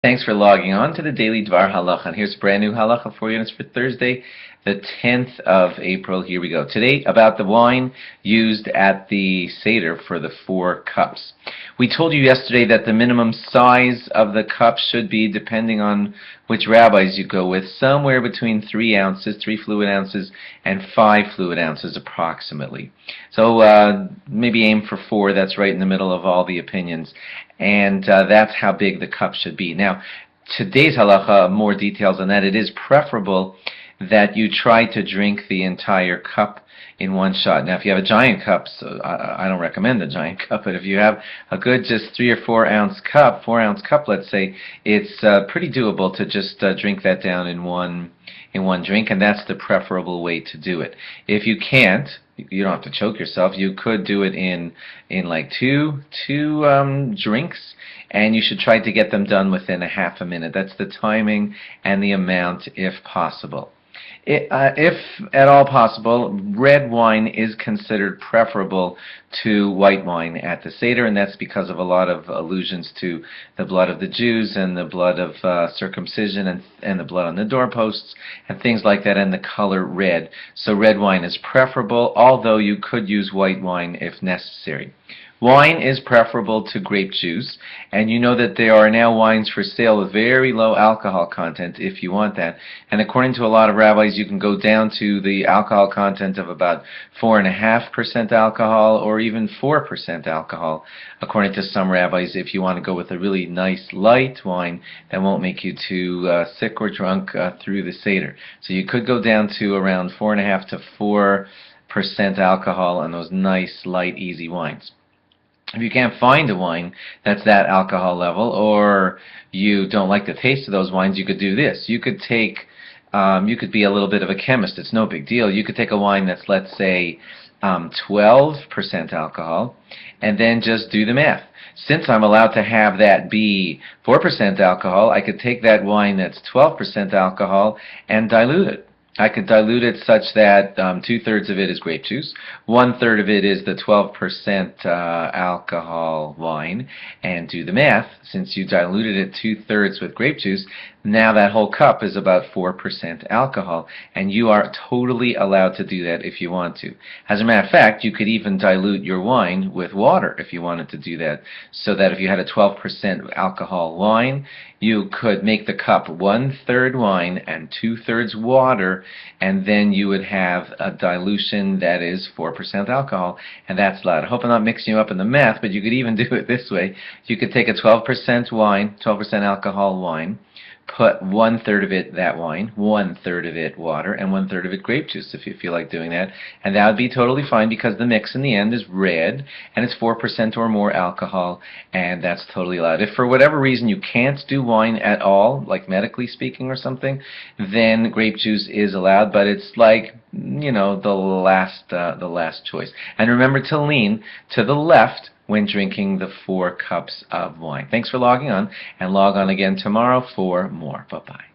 Thanks for logging on to the Daily DVAR Halacha. And here's a brand new halacha for you, and it's for Thursday, the 10th of April. Here we go. Today, about the wine used at the Seder for the 4 cups. We told you yesterday that the minimum size of the cup should be, depending on which rabbis you go with, somewhere between 3 ounces, 3 fluid ounces, and 5 fluid ounces approximately. So maybe aim for 4. That's right in the middle of all the opinions. And that's how big the cup should be. Now, today's halacha, more details on that. It is preferable that you try to drink the entire cup in one shot. Now, if you have a giant cup, so I don't recommend a giant cup, but if you have a good just 3 or 4 ounce cup, 4-ounce cup, let's say, it's pretty doable to just drink that down in one drink, and that's the preferable way to do it. If you can't, you don't have to choke yourself. You could do it in like two drinks, and you should try to get them done within a half a minute. That's the timing and the amount, if possible. If at all possible, red wine is considered preferable to white wine at the Seder, and that's because of a lot of allusions to the blood of the Jews and the blood of circumcision and the blood on the doorposts and things like that, and the color red. So red wine is preferable, although you could use white wine if necessary. Wine is preferable to grape juice, and you know that there are now wines for sale with very low alcohol content if you want that. And according to a lot of rabbis, you can go down to the alcohol content of about 4.5% alcohol or even 4% alcohol, according to some rabbis, if you want to go with a really nice light wine that won't make you too sick or drunk through the Seder. So you could go down to around 4.5 to 4% alcohol on those nice, light, easy wines. If you can't find a wine that's that alcohol level, or you don't like the taste of those wines, you could do this. You could be a little bit of a chemist. It's no big deal. You could take a wine that's, let's say, 12% alcohol, and then just do the math. Since I'm allowed to have that be 4% alcohol, I could take that wine that's 12% alcohol and dilute it. I could dilute it such that 2/3 of it is grape juice, 1/3 of it is the 12% alcohol wine, and do the math. Since you diluted it 2/3 with grape juice, now that whole cup is about 4% alcohol, and you are totally allowed to do that if you want to. As a matter of fact, you could even dilute your wine with water if you wanted to do that, so that if you had a 12% alcohol wine, you could make the cup 1/3 wine and 2/3 water, and then you would have a dilution that is 4% alcohol, and that's allowed. I hope I'm not mixing you up in the math, but you could even do it this way. You could take a 12% wine, 12% alcohol wine, put 1/3 of it that wine, 1/3 of it water, and 1/3 of it grape juice if you feel like doing that. And that would be totally fine because the mix in the end is red and it's 4% or more alcohol, and that's totally allowed. If for whatever reason you can't do wine at all, like medically speaking or something, then grape juice is allowed, but it's like, you know, the last choice. And remember to lean to the left when drinking the 4 cups of wine. Thanks for logging on, and log on again tomorrow for more. Bye-bye.